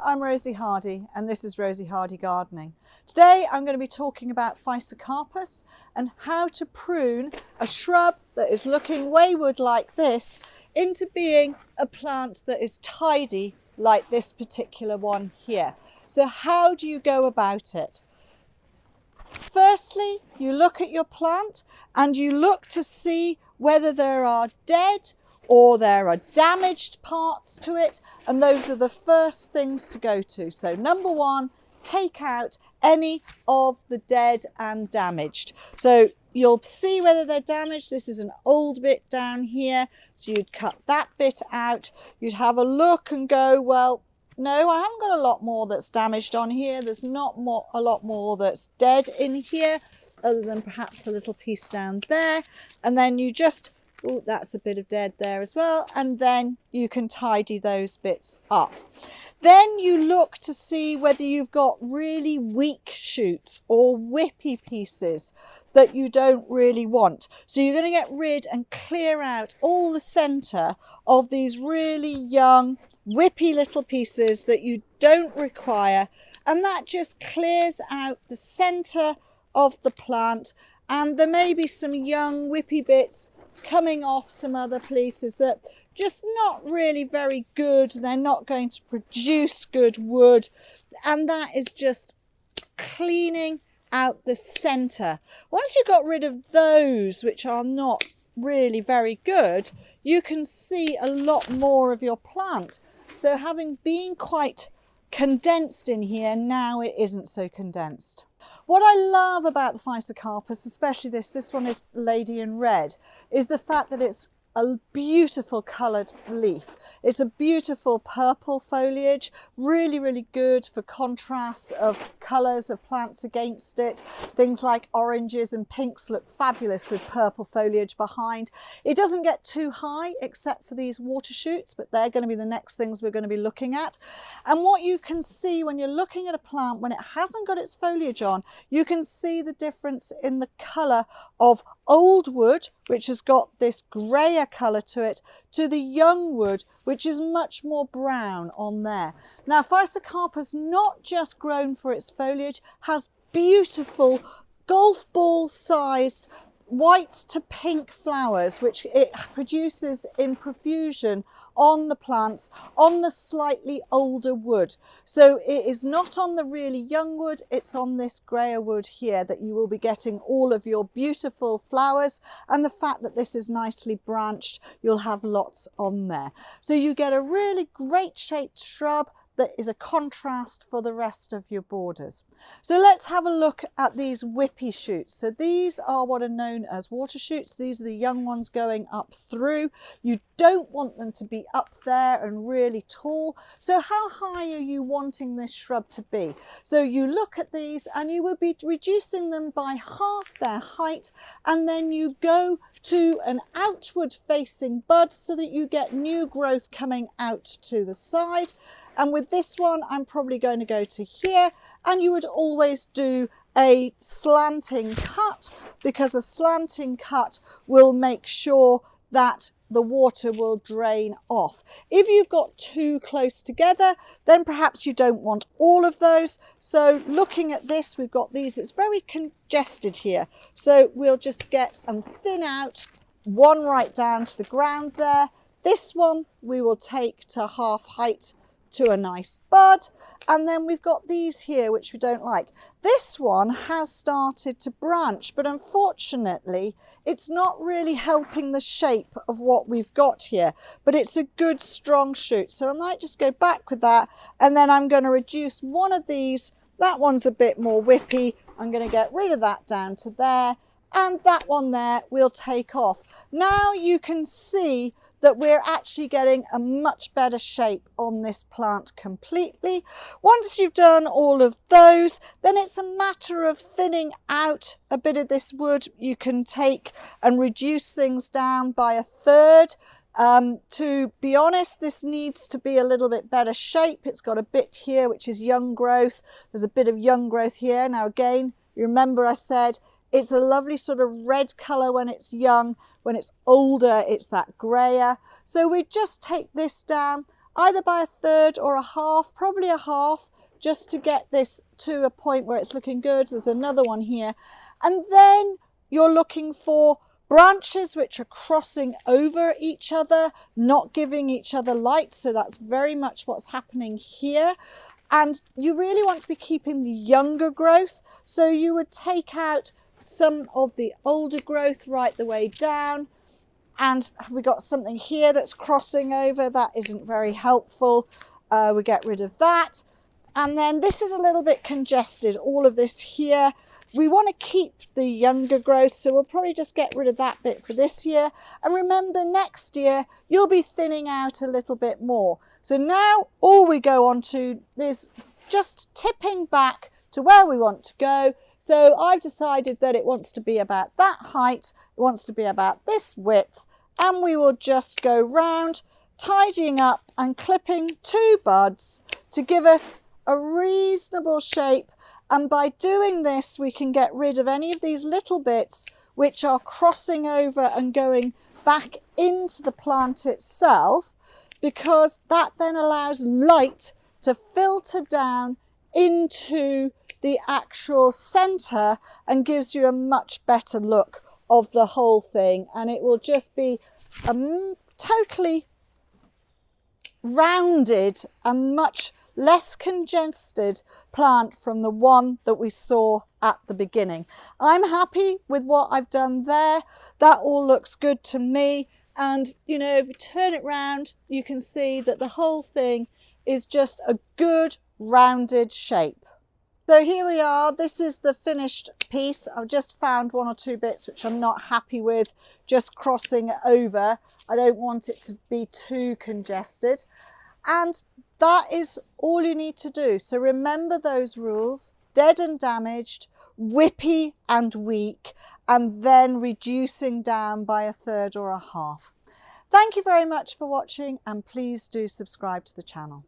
I'm Rosie Hardy and this is Rosie Hardy Gardening. Today I'm going to be talking about Physocarpus and how to prune a shrub that is looking wayward like this into being a plant that is tidy like this particular one here. So how do you go about it? Firstly, you look at your plant and you look to see whether there are dead or there are damaged parts to it, and those are the first things to go to. So number one, take out any of the dead and damaged. So you'll see whether they're damaged. This is an old bit down here, so you'd cut that bit out. You'd have a look and go, well, no, I haven't got a lot more that's damaged on here. There's not a lot more that's dead in here, other than perhaps a little piece down there. And then you just, oh, that's a bit of dead there as well. And then you can tidy those bits up. Then you look to see whether you've got really weak shoots or whippy pieces that you don't really want. So you're going to get rid and clear out all the centre of these really young, whippy little pieces that you don't require. And that just clears out the centre of the plant. And there may be some young whippy bits coming off some other places that just not really very good. They're not going to produce good wood, and that is just cleaning out the centre. Once you've got rid of those which are not really very good, you can see a lot more of your plant. So having been quite condensed in here, now it isn't so condensed. What I love about the Physocarpus, especially this one is Lady in Red, is the fact that it's a beautiful coloured leaf. It's a beautiful purple foliage, really, really good for contrasts of colours of plants against it. Things like oranges and pinks look fabulous with purple foliage behind. It doesn't get too high except for these water shoots, but they're going to be the next things we're going to be looking at. And what you can see when you're looking at a plant when it hasn't got its foliage on, you can see the difference in the colour of old wood, which has got this greyer colour to it, to the young wood, which is much more brown on there. Now, Physocarpus, not just grown for its foliage, has beautiful golf ball sized white to pink flowers, which it produces in profusion on the plants, on the slightly older wood. So it is not on the really young wood, it's on this greyer wood here that you will be getting all of your beautiful flowers, and the fact that this is nicely branched, you'll have lots on there. So you get a really great shaped shrub that is a contrast for the rest of your borders. So let's have a look at these whippy shoots. So these are what are known as water shoots. These are the young ones going up through. You don't want them to be up there and really tall. So how high are you wanting this shrub to be? So you look at these and you will be reducing them by half their height, and then you go to an outward facing bud so that you get new growth coming out to the side. And with this one, I'm probably going to go to here, and you would always do a slanting cut, because a slanting cut will make sure that the water will drain off. If you've got too close together, then perhaps you don't want all of those. So looking at this, we've got these, it's very congested here. So we'll just get and thin out one right down to the ground there. This one we will take to half height to a nice bud, and then we've got these here which we don't like. This one has started to branch, but unfortunately it's not really helping the shape of what we've got here, but it's a good strong shoot. So I might just go back with that, and then I'm going to reduce one of these. That one's a bit more whippy. I'm going to get rid of that down to there, and that one there we'll take off. Now you can see that we're actually getting a much better shape on this plant completely. Once you've done all of those, then it's a matter of thinning out a bit of this wood. You can take and reduce things down by a third. To be honest, this needs to be a little bit better shape. It's got a bit here which is young growth. There's a bit of young growth here. Now again, you remember I said it's a lovely sort of red colour when it's young. When it's older, it's that greyer. So we just take this down either by a third or a half, probably a half, just to get this to a point where it's looking good. There's another one here. And then you're looking for branches which are crossing over each other, not giving each other light. So that's very much what's happening here. And you really want to be keeping the younger growth. So you would take out some of the older growth right the way down. And have we got something here that's crossing over? That isn't very helpful. We get rid of that. And then this is a little bit congested, all of this here. We want to keep the younger growth, so we'll probably just get rid of that bit for this year. And remember, next year, you'll be thinning out a little bit more. So now all we go on to is just tipping back to where we want to go. So I've decided that it wants to be about that height, it wants to be about this width, and we will just go round, tidying up and clipping 2 buds to give us a reasonable shape. And by doing this, we can get rid of any of these little bits which are crossing over and going back into the plant itself, because that then allows light to filter down into the actual center and gives you a much better look of the whole thing. And it will just be a totally rounded and much less congested plant from the one that we saw at the beginning. I'm happy with what I've done there. That all looks good to me. And you know, if you turn it round, you can see that the whole thing is just a good rounded shape. So here we are. This is the finished piece. I've just found 1 or 2 bits which I'm not happy with, just crossing it over. I don't want it to be too congested. And that is all you need to do. So remember those rules: dead and damaged, whippy and weak, and then reducing down by a third or a half. Thank you very much for watching, and please do subscribe to the channel.